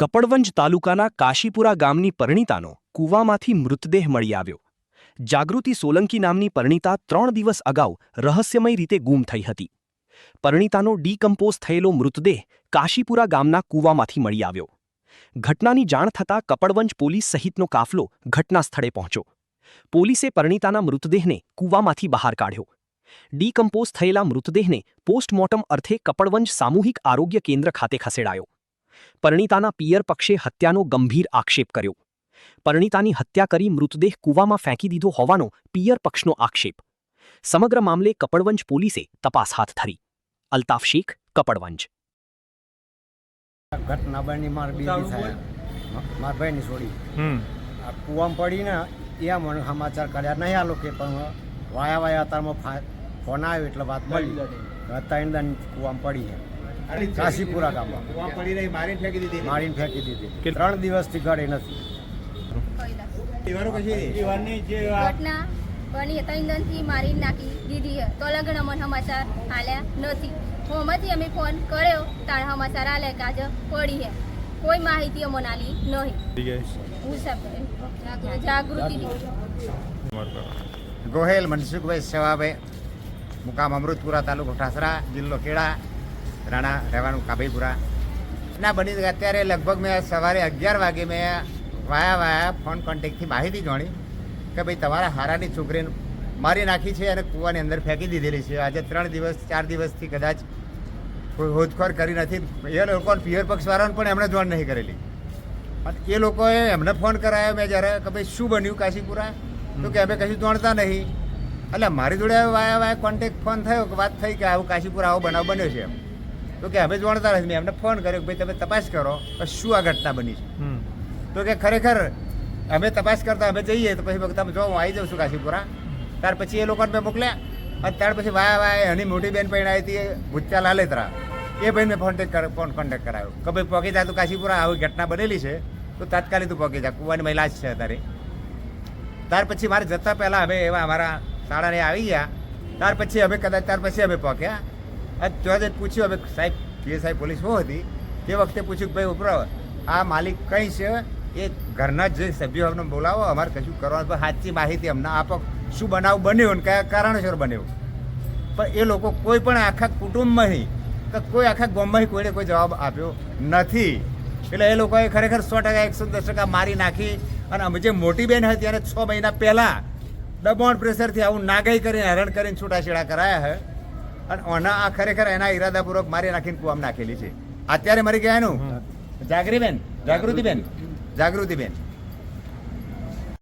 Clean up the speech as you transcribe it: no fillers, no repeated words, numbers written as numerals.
કપડવંજ તાલુકાના કાશીપુરા ગામની પરિણીતાનો કૂવામાંથી મૃતદેહ મળી આવ્યો. જાગૃતિ સોલંકી નામની પરિણીતા 3 દિવસ અગાઉ રહસ્યમય રીતે ગુમ થઈ હતી. પરિણીતાનો ડીકમ્પોઝ થયેલો મૃતદેહ કાશીપુરા ગામના કૂવામાંથી મળી આવ્યો. ઘટનાની જાણ થતાં કપડવંજ પોલીસ સહિતનો કાફલો ઘટના સ્થળે પહોંચ્યો. પોલીસે પરિણીતાના મૃતદેહને કૂવામાંથી બહાર કાઢ્યો. ડીકમ્પોઝ થયેલા મૃતદેહને પોસ્ટમોર્ટમ અર્થે કપડવંજ સામૂહિક આરોગ્ય કેન્દ્ર ખાતે ખસેડાયો. પરિણીતાના પિયર પક્ષે હત્યાનો ગંભીર આક્ષેપ કર્યો. પરિણીતાની હત્યા કરી મૃતદેહ કૂવામાં ફેંકી દીધો હોવાનો પિયર પક્ષનો આક્ષેપ. સમગ્ર મામલે કપડવંજ પોલીસે તપાસ હાથ ધરી. અલ્તાફ શેખ, કપડવંજ. ઘટના બની મારા બેબી થાય મારા ભાઈની છોડી આ કૂવામાં પડીને ત્યાં મને સમાચાર કર્યા નહીં આ લોકો પણ વાયા અત્યારમાં ફોન આવ્યો એટલે વાત મળી ત્રણ દન કૂવામાં પડી છે કાશીપુરા ગામમાં મારીને ફેંકી દીધી 3 દિવસથી ઘરે નથી. ઘટના બની 3 દિનથી મારી નાખી દીધી છે તો લગ્ન મને સમાચાર આલ્યા નથી. હોમાંથી અમે ફોન કર્યો તારે સમાચાર આલ્યા કે આજે પડી છે. કોઈ માહિતી અમને આલી નહીં. હું જાગૃતિ ગોહેલ મનસુખભાઈ સેવાભાઈ, મુકામ અમૃતપુરા, તાલુકો ઠાસરા, જિલ્લો ખેડા, રાણા, રહેવાનું કાબીપુરા. ના બની અત્યારે લગભગ મેં સવારે 11 વાગે મેં વાયા ફોન કોન્ટેક્ટથી માહિતી જાણી કે ભાઈ તમારા હારાની છોકરીને મારી નાખી છે અને કૂવાની અંદર ફેંકી દીધેલી છે. આજે 3 દિવસ 4 દિવસથી કદાચ કોઈ હોદખોર કરી નથી. એ લોકો પિયર પક્ષવાળાને પણ એમણે જોણ નહીં કરેલી. એ લોકોએ એમને ફોન કરાયો મેં જ્યારે કે ભાઈ શું બન્યું કાશીપુરા, તો કે અમે કશું જાણતા નહીં. એટલે મારી જોડે વાયા કોન્ટેક્ટ ફોન થયો કે વાત થઈ કે આવું કાશીપુરા આવો બનાવ બન્યો છે એમ. તો કે અમે જાણતા નથી. મેં એમને ફોન કર્યો કે ભાઈ તમે તપાસ કરો કે શું આ ઘટના બની છે. તો કે ખરેખર અમે તપાસ કરતા અમે જઈએ તો પછી તમે જો હું આવી જાઉં છું કાશીપુરા. ત્યાર પછી એ લોકોને મેં મોકલ્યા અને ત્યાર પછી વાયા એની મોટી બેન પણ આવી હતી ભૂત્યા લાલેતરા. એ ભાઈને મેં ફોન કોન્ટેક્ટ કરાયો કે ભાઈ પહોંચી જા તું કાશીપુરા, આવી ઘટના બનેલી છે તો તાત્કાલિક તું પહોંચી જા, કૂવાની મહિલા જ છે અત્યારે. ત્યાર પછી મારે જતાં પહેલાં અમે એવા અમારા શાળાને આવી ગયા. ત્યાર પછી અમે પહોંચ્યા અને ત્યાં પૂછ્યું અમે સાહેબ સાહેબ પોલીસ શું હતી તે વખતે પૂછ્યું કે ભાઈ ઉપરો આ માલિક કઈ છે, એ ઘરના જે સભ્યો અમને બોલાવો, અમારે કશું કરવાનું સાચી માહિતી અમને આપો, શું બનાવ બન્યો ને કયા કારણસર બન્યો. પણ એ લોકો કોઈ પણ આખા કુટુંબમાં કે કોઈ આખા ગામમાં કોઈને કોઈ જવાબ આપ્યો નથી. એટલે એ લોકોએ ખરેખર 100% 110% મારી નાખી. અને અમે જે મોટી બેન હતી એને 6 મહિના પહેલાં દબાણ પ્રેશરથી આવું નાગાઈ કરીને હેરાન કરીને છૂટાછેડા કરાયા છે. અને ઓના આ ખરેખર એના ઈરાદાપૂર્વક મારી નાખીને કૂવામાં નાખેલી છે. અત્યારે મરી ગયા એનું જાગૃતિબેન